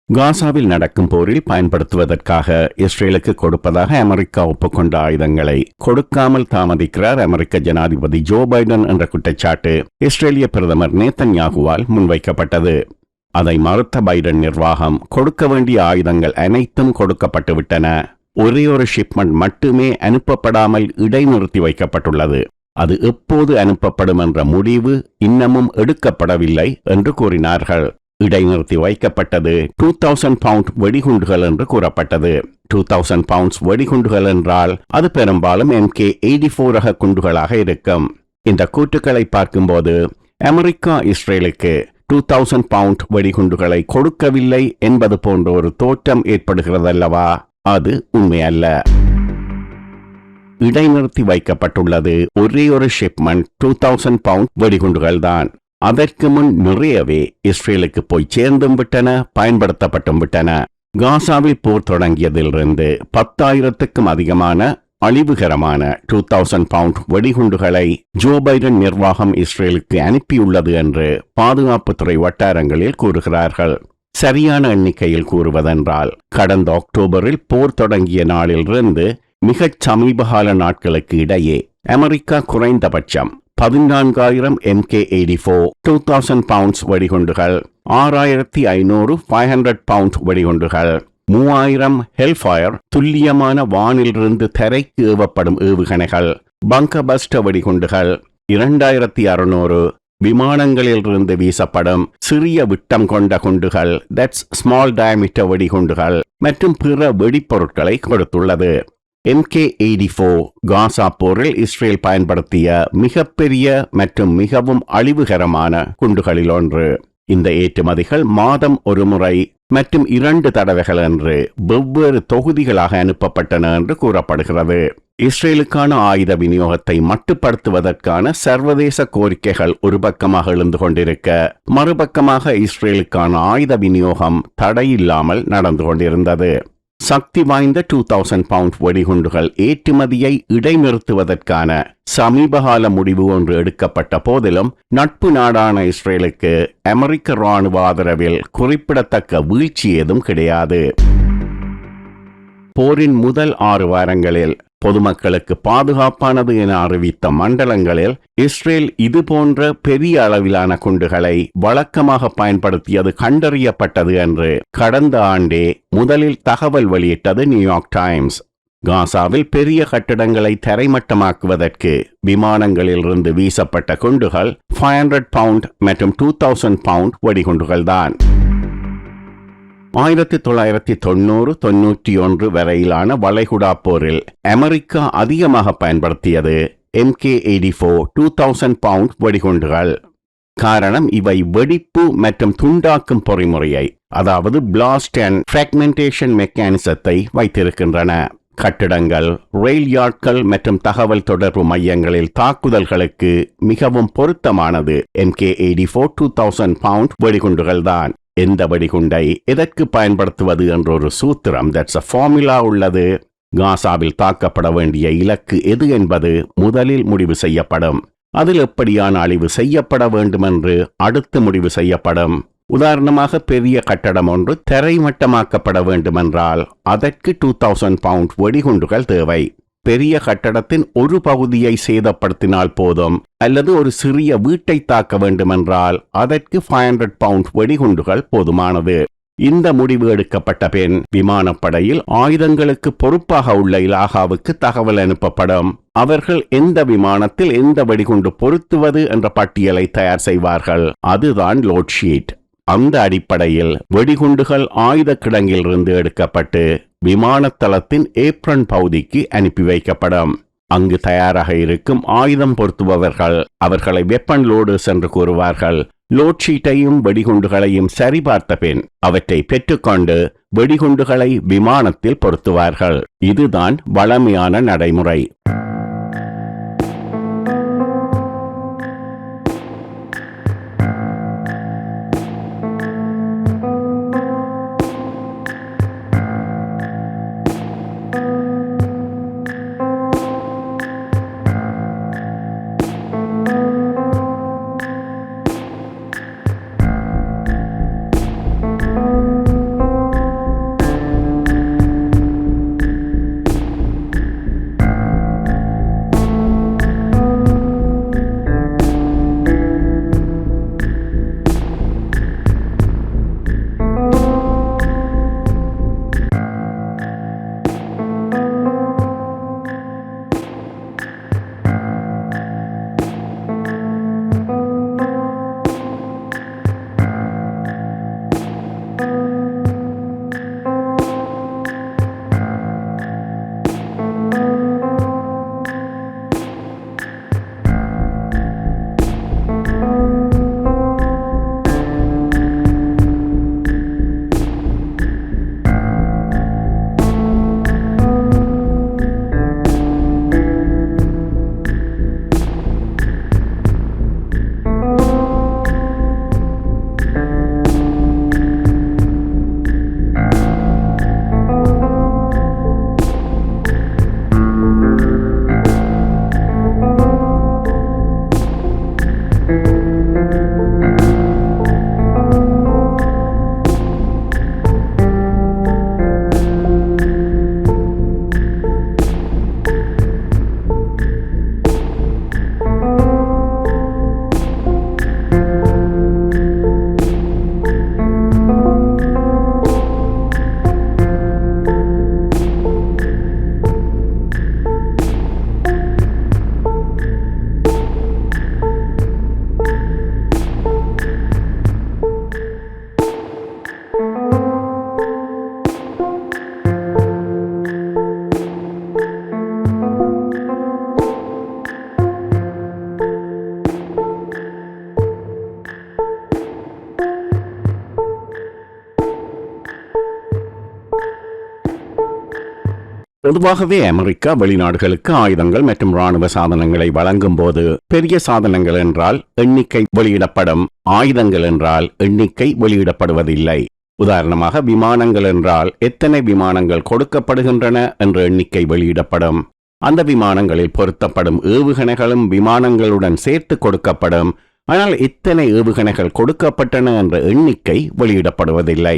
காசாவில் நடக்கும் போரில் பயன்படுத்துவதற்காக இஸ்ரேலுக்கு கொடுப்பதாக அமெரிக்கா ஒப்புக்கொண்ட ஆயுதங்களை கொடுக்காமல் தாமதிக்கிறார் அமெரிக்க ஜனாதிபதி ஜோ பைடன் என்ற குற்றச்சாட்டு இஸ்ரேலிய பிரதமர் நேத்தன்யாகுவால் முன்வைக்கப்பட்டது. அதை மறுத்த பைடன் நிர்வாகம் கொடுக்க வேண்டிய ஆயுதங்கள் அனைத்தும் கொடுக்கப்பட்டுவிட்டன, ஒரே ஒரு ஷிப்மெண்ட் மட்டுமே அனுப்பப்படாமல் இடைநிறுத்தி வைக்கப்பட்டுள்ளது, அது எப்போது அனுப்பப்படும் என்ற முடிவு இன்னமும் எடுக்கப்படவில்லை என்று கூறினார்கள். இடைநிறுத்தி வைக்கப்பட்டது 2000 பவுண்ட் வெடிகுண்டுகள் என்று கூறப்பட்டது. 2000 பவுண்ட்ஸ் வெடிகுண்டுகள் என்றால் அது பெரும்பாலும் MK-84 ரக குண்டுகளாக இருக்கும். இந்த கூற்றுக்களை பார்க்கும்போது அமெரிக்கா இஸ்ரேலுக்கு 2000 பவுண்ட் வெடிகுண்டுகளை கொடுக்கவில்லை என்பது போன்ற ஒரு தோற்றம் ஏற்படுகிறதல்லவா? அது உண்மையல்ல. இடைநிறுத்தி வைக்கப்பட்டுள்ளது ஒரே ஒரு ஷிப்மெண்ட் 2000 பவுண்ட் வெடிகுண்டுகள் தான். அதற்கு முன் நிறையவே இஸ்ரேலுக்கு போய் சேர்ந்தும் விட்டன, பயன்படுத்தப்பட்டும் விட்டன. காசாவில் போர் தொடங்கியதிலிருந்து 10,000க்கும் அதிகமான அழிவுகரமான 2000 பவுண்ட் வெடிகுண்டுகளை ஜோ பைடன் நிர்வாகம் இஸ்ரேலுக்கு அனுப்பியுள்ளது என்று பாதுகாப்புத்துறை வட்டாரங்களில் கூறுகிறார்கள். சரியான எண்ணிக்கையில் கூறுவதென்றால் கடந்த அக்டோபரில் போர் தொடங்கிய நாளிலிருந்து மிகச் சமீபகால நாட்களுக்கு இடையே அமெரிக்கா குறைந்தபட்சம் 14,000 MK-84 2000 பவுண்ட்ஸ் வெடிகுண்டுகள், 6,500 500 பவுண்ட் வெடிகுண்டுகள், 3,000 ஹெல்ஃபயர் துல்லியமான வானிலிருந்து தரைக்கு ஏவப்படும் ஏவுகணைகள், பங்கபஸ்ட வெடிகுண்டுகள், 2,600 விமானங்களிலிருந்து வீசப்படும் சிறிய விட்டம் கொண்ட குண்டுகள், தட்ஸ் ஸ்மால் டயமீட்டர் வெடிகுண்டுகள் மற்றும் பிற வெடிப்பொருட்களை கொடுத்துள்ளது. MK-84 காசா போரில் இஸ்ரேல் பயன்படுத்திய மிகப்பெரிய மற்றும் மிகவும் அழிவுகரமான குண்டுகளில் ஒன்று. இந்த ஏற்றுமதிகள் மாதம் ஒரு முறை மற்றும் 2 தடவைகள் என்று வெவ்வேறு தொகுதிகளாக அனுப்பப்பட்டன என்று கூறப்படுகிறது. இஸ்ரேலுக்கான ஆயுத விநியோகத்தை மட்டுப்படுத்துவதற்கான சர்வதேச கோரிக்கைகள் ஒரு பக்கமாக எழுந்து கொண்டிருக்க, மறுபக்கமாக இஸ்ரேலுக்கான ஆயுத விநியோகம் தடையில்லாமல் நடந்து கொண்டிருந்தது. சக்தி வாய்ந்த 2000 பவுண்ட் வெடிகுண்டுகள் ஏற்றுமதியை இடைநிறுத்துவதற்கான சமீபகால முடிவு ஒன்று எடுக்கப்பட்ட போதிலும் நட்பு நாடான இஸ்ரேலுக்கு அமெரிக்க இராணுவ ஆதரவில் குறிப்பிடத்தக்க வீழ்ச்சி ஏதும் கிடையாது. போரின் முதல் 6 வாரங்களில் பொதுமக்களுக்கு பாதுகாப்பானது என அறிவித்த மண்டலங்களில் இஸ்ரேல் இதுபோன்ற பெரிய அளவிலான குண்டுகளை வழக்கமாக பயன்படுத்தியது கண்டறியப்பட்டது என்று கடந்த ஆண்டே முதலில் தகவல் வெளியிட்டது நியூயார்க் டைம்ஸ். காசாவில் பெரிய கட்டிடங்களை தரைமட்டமாக்குவதற்கு விமானங்களிலிருந்து வீசப்பட்ட குண்டுகள் 500 பவுண்ட் மற்றும் 2000 பவுண்ட் வெடிகுண்டுகள்தான். 1990-91 வரையிலான வளைகுடா போரில் அமெரிக்கா அதிகமாக பயன்படுத்தியது MK-84 2000 பவுண்ட் வெடிகுண்டுகள். காரணம், இவை வெடிப்பு மற்றும் துண்டாக்கும் பொறிமுறையை, அதாவது பிளாஸ்ட் அண்ட் ஃப்ராக்மெண்டேஷன் மெக்கானிசத்தை வைத்திருக்கின்றன. கட்டிடங்கள், ரயில் யார்ட்கள் மற்றும் தகவல் தொடர்பு மையங்களில் தாக்குதல்களுக்கு மிகவும் பொருத்தமானது MK-84 2000 பவுண்ட் வெடிகுண்டுகள்தான். எந்த வெடிகுண்டை எதற்கு பயன்படுத்துவது என்ற ஒரு சூத்திரம், தட்ஸ் அ ஃபார்முலா உள்ளது. காசாவில் தாக்கப்பட வேண்டிய இலக்கு எது என்பது முதலில் முடிவு செய்யப்படும். அதில் எப்படியான அழிவு செய்யப்பட வேண்டும் என்று அடுத்து முடிவு செய்யப்படும். உதாரணமாக, பெரிய கட்டடம் ஒன்று தரைமட்டமாக்கப்பட வேண்டுமென்றால் அதற்கு 2000 பவுண்ட் வெடிகுண்டுகள் தேவை. பெரிய கட்டடத்தின் ஒரு பகுதியை சேதப்படுத்தினால் போதும். அல்லது ஒரு சிறிய வீட்டை தாக்க வேண்டுமென்றால் அதற்கு 500 பவுண்ட் வெடிகுண்டுகள் போதுமானது. இந்த முடிவு எடுக்கப்பட்ட பின் விமானப்படையில் ஆயுதங்களுக்கு பொறுப்பாக உள்ள இலாகாவுக்கு தகவல் அனுப்பப்படும். அவர்கள் எந்த விமானத்தில் எந்த வெடிகுண்டு பொருத்துவது என்ற பட்டியலை தயார் செய்வார்கள். அதுதான் லோட் ஷீட். அந்த அடிப்படையில் வெடிகுண்டுகள் ஆயுத கிடங்கிலிருந்து எடுக்கப்பட்டு விமானத்தளத்தின் ஏப்ரன் பகுதிக்கு அனுப்பி வைக்கப்படும். அங்கு தயாராக இருக்கும் ஆயுதம் பொருத்துபவர்கள் அவர்களை வெப்பன் லோடர்ஸ் என்று கூறுவார்கள். லோட் ஷீட்டையும் வெடிகுண்டுகளையும் சரிபார்த்த பின் அவற்றை பெற்றுக்கொண்டு வெடிகுண்டுகளை விமானத்தில் பொருத்துவார்கள். இதுதான் வழமையான நடைமுறை. பொதுவாகவே அமெரிக்கா வெளிநாடுகளுக்கு ஆயுதங்கள் மற்றும் ராணுவ சாதனங்களை வழங்கும் போது பெரிய சாதனங்கள் என்றால் எண்ணிக்கை வெளியிடப்படும், ஆயுதங்கள் என்றால் எண்ணிக்கை வெளியிடப்படுவதில்லை. உதாரணமாக விமானங்கள் என்றால் எத்தனை விமானங்கள் கொடுக்கப்படுகின்றன என்ற எண்ணிக்கை வெளியிடப்படும். அந்த விமானங்களில் பொருத்தப்படும் ஏவுகணைகளும் விமானங்களுடன் சேர்த்து கொடுக்கப்படும். ஆனால் எத்தனை ஏவுகணைகள் கொடுக்கப்பட்டன என்ற எண்ணிக்கை வெளியிடப்படுவதில்லை.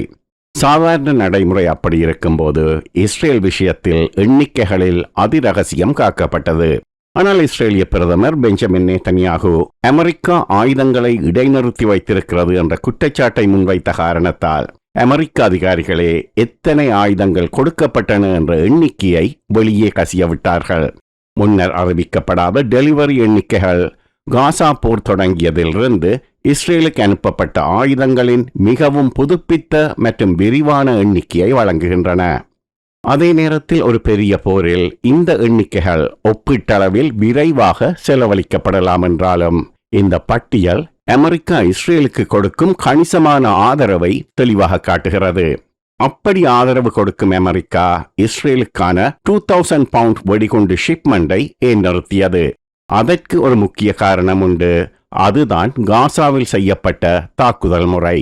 சாதாரண நடைமுறை அப்படி இருக்கும்போது இஸ்ரேல் விஷயத்தில் எண்ணிக்கைகளில் அதிரகசியம் காக்கப்பட்டது. ஆனால் இஸ்ரேலிய பிரதமர் பெஞ்சமின் நேதன்யாகு அமெரிக்கா ஆயுதங்களை இடைநிறுத்தி வைத்திருக்கிறது என்ற குற்றச்சாட்டை முன்வைத்த காரணத்தால் அமெரிக்க அதிகாரிகளே எத்தனை ஆயுதங்கள் கொடுக்கப்பட்டன என்ற எண்ணிக்கையை வெளியே கசியவிட்டார்கள். முன்னர் அறிவிக்கப்படாத டெலிவரி எண்ணிக்கைகள் காசா போர் தொடங்கியதிலிருந்து இஸ்ரேலுக்கு அனுப்பப்பட்ட ஆயுதங்களின் மிகவும் புதுப்பித்த மற்றும் விரிவான எண்ணிக்கையை வழங்குகின்றன. அதே நேரத்தில் ஒரு பெரிய போரில் இந்த எண்ணிக்கைகள் ஒப்பீட்டளவில் விரைவாக செலவழிக்கப்படலாம் என்றாலும் இந்த பட்டியல் அமெரிக்கா இஸ்ரேலுக்கு கொடுக்கும் கணிசமான ஆதரவை தெளிவாக காட்டுகிறது. அப்படி ஆதரவு கொடுக்கும் அமெரிக்கா இஸ்ரேலுக்கான 2000 பவுண்ட் வெடிகுண்டு ஷிப்மெண்டை ஏன் நிறுத்தியது? அதற்கு ஒரு முக்கிய காரணம் உண்டு. அதுதான் காசாவில் செய்யப்பட்ட தாக்குதல் முறை.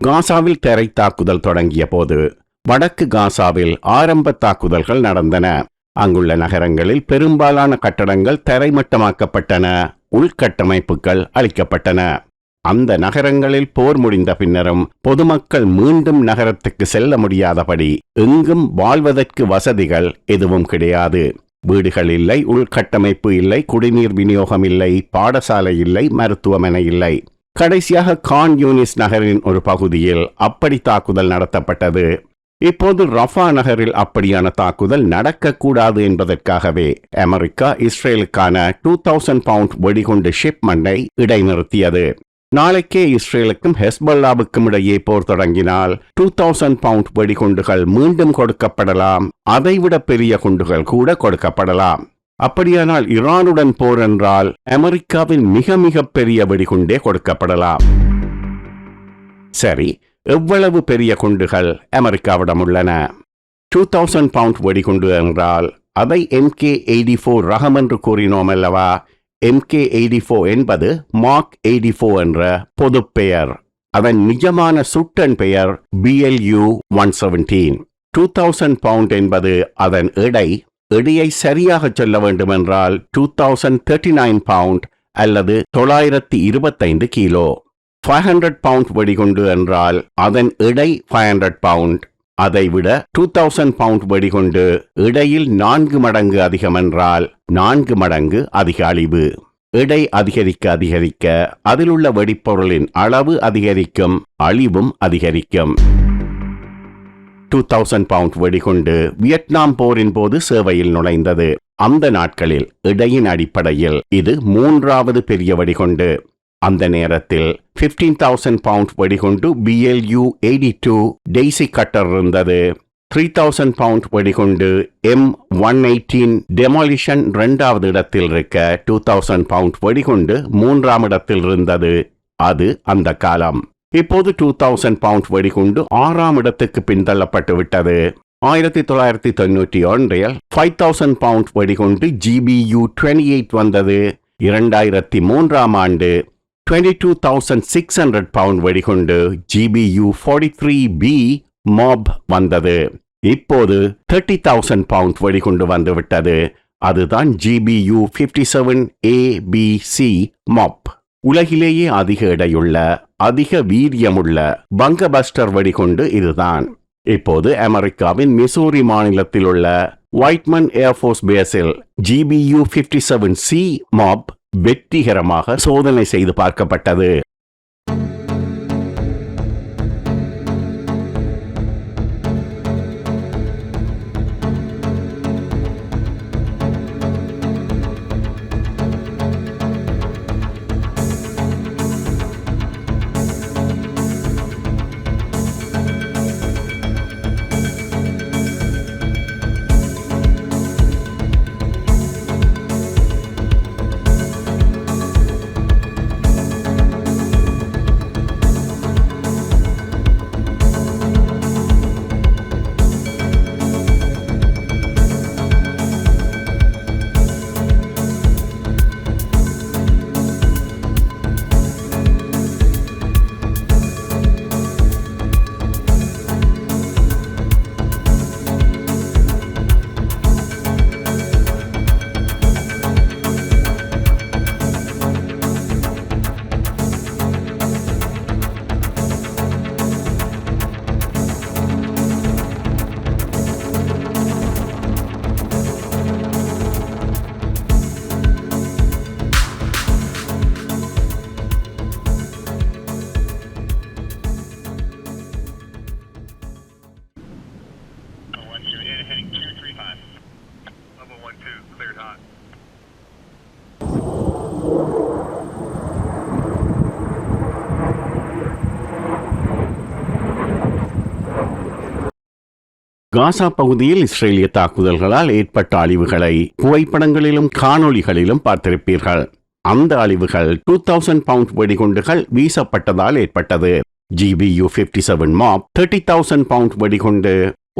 காசாவில் தரை தாக்குதல் தொடங்கிய போது வடக்கு காசாவில் ஆரம்ப தாக்குதல்கள் நடந்தன. அங்குள்ள நகரங்களில் பெரும்பாலான கட்டடங்கள் தரைமட்டமாக்கப்பட்டன, உள்கட்டமைப்புகள் அளிக்கப்பட்டன. அந்த நகரங்களில் போர் முடிந்த பின்னரும் பொதுமக்கள் மீண்டும் நகரத்துக்கு செல்ல முடியாதபடி எங்கும் வாழ்வதற்கு வசதிகள் எதுவும் கிடையாது. வீடுகள் இல்லை, உள்கட்டமைப்பு இல்லை, குடிநீர் விநியோகம் இல்லை, பாடசாலை இல்லை, மருத்துவமனை இல்லை. கடைசியாக கான் யூனிஸ் நகரின் ஒரு பகுதியில் அப்படி தாக்குதல் நடத்தப்பட்டது. இப்போது ரஃபா நகரில் அப்படியான தாக்குதல் நடக்கக்கூடாது என்பதற்காகவே அமெரிக்கா இஸ்ரேலுக்கான 2000 பவுண்ட் வெடிகுண்டு ஷிப்மெண்டை இடைநிறுத்தியது. நாளைக்கே இஸ்ரேலுக்கும் ஹெஸ்பல்லாவுக்கும் இடையே போர் தொடங்கினால் 2000 பவுண்ட் வெடிகுண்டுகள் மீண்டும் கொடுக்கப்படலாம். அதைவிட பெரிய குண்டுகள் கூட கொடுக்கப்படலாம். அப்படியானால் ஈரானுடன் போர் என்றால் அமெரிக்காவின் மிக மிக பெரிய வெடிகுண்டே கொடுக்கப்படலாம். சரி, எவ்வளவு பெரிய குண்டுகள் அமெரிக்காவிடம் உள்ளன? 2000 பவுண்ட் வெடிகுண்டு என்றால் அதை MK-84 ரகம் என்று கூறினோம் அல்லவா? MK-84 என்பது மார்க் 84 என்ற பொது பெயர். அதன் நிஜமான சுட்டன் பெயர் BLU-117. 2000 பவுண்ட் என்பது அதன் எடை. எடையை சரியாக சொல்ல வேண்டுமென்றால் 2039 பவுண்ட் அல்லது 925 கிலோ. 500 பவுண்ட் வெடிகுண்டு என்றால் அதன் எடை 500 பவுண்ட். அதைவிட 2000 பவுண்ட் வெடிகுண்டு எடையில் 4 மடங்கு அதிகம் என்றால் 4 மடங்கு அதிக அழிவு. எடை அதிகரிக்க அதிகரிக்க அதில் உள்ள வெடிப்பொருளின் அளவு அதிகரிக்கும், அழிவும் அதிகரிக்கும். 2000 பவுண்ட் வெடிகுண்டு வியட்நாம் போரின் போது சேவையில் நுழைந்தது. அந்த நாட்களில் எடையின் அடிப்படையில் இது 3வது பெரிய வெடிகுண்டு. அந்த நேரத்தில் 15,000 பவுண்ட் வெடிகுண்டு BLU-82 டெய்சி கட்டர் இருந்தது. 3,000 பவுண்ட் வெடிகுண்டு M118 டெமாலிஷன் 2வது இடத்தில் இருக்க 2000 பவுண்ட் வெடிகுண்டு 3ஆம் இடத்தில் இருந்தது. அது அந்த காலம். இப்போது 2000 பவுண்ட் வெடிகுண்டு 6ஆம் இடத்துக்கு பின்தள்ளப்பட்டு விட்டது. 1991 5000 பவுண்ட் வெடிகுண்டு GBU-28 வந்தது. 2003ஆம் ஆண்டு 22,600 பவுண்ட் வெடிகுண்டு GBU-43B மாப் வந்தது. இப்போது 30,000 பவுண்ட் வெடிகுண்டு வந்துவிட்டது. அதுதான் GBU-57ABC மாப். உலகிலேயே அதிக எடையுள்ள, அதிக வீரியமுள்ள பங்கபஸ்டர் வெடிகுண்டு இதுதான். இப்போது அமெரிக்காவின் மிசூரி மாநிலத்தில் உள்ள வைட்மன் ஏர்ஃபோர்ஸ் பேஸில் GBU-57C மாப் வெற்றிகரமாக சோதனை செய்து பார்க்கப்பட்டது. காசா பகுதியில் இஸ்ரேலிய தாக்குதல்களால் ஏற்பட்ட அழிவுகளை புகைப்படங்களிலும் காணொளிகளிலும் பார்த்திருப்பீர்கள். அந்த அழிவுகள் 2000 பவுண்ட் வெடிகுண்டுகள் வீசப்பட்டதால் ஏற்பட்டது. GBU-57 மாப் 30,000 பவுண்ட் வெடிகுண்டு.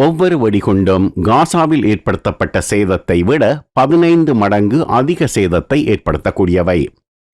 ஒவ்வொரு வெடிகுண்டும் காசாவில் ஏற்படுத்தப்பட்ட சேதத்தை விட 15 மடங்கு அதிக சேதத்தை ஏற்படுத்தக்கூடியவை.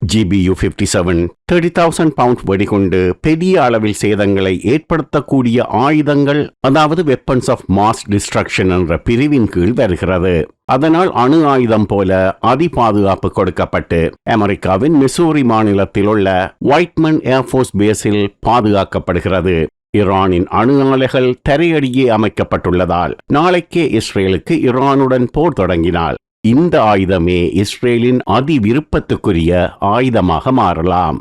GBU-57 30,000 பவுண்ட் வெடிகுண்டு பெரிய அளவில் சேதங்களை ஏற்படுத்தக்கூடிய ஆயுதங்கள், அதாவது வெப்பன்ஸ் ஆஃப் மாஸ் டிஸ்ட்ரக்ஷன் என்ற பிரிவின் கீழ் வருகிறது. அதனால் அணு ஆயுதம் போல அதிபாதுகாப்பு கொடுக்கப்பட்டு அமெரிக்காவின் மிசூரி மாநிலத்தில் உள்ள ஒயிட்மன் ஏர்ஃபோர்ஸ் பேஸில் பாதுகாக்கப்படுகிறது. ஈரானின் அணு ஆலைகள் தரையடியே அமைக்கப்பட்டுள்ளதால் நாளைக்கே இஸ்ரேலுக்கு ஈரானுடன் போர் தொடங்கினால் இந்த ஆயுதமே இஸ்ரேலின் அதிவிருப்பத்துக்குரிய ஆயுதமாக மாறலாம்.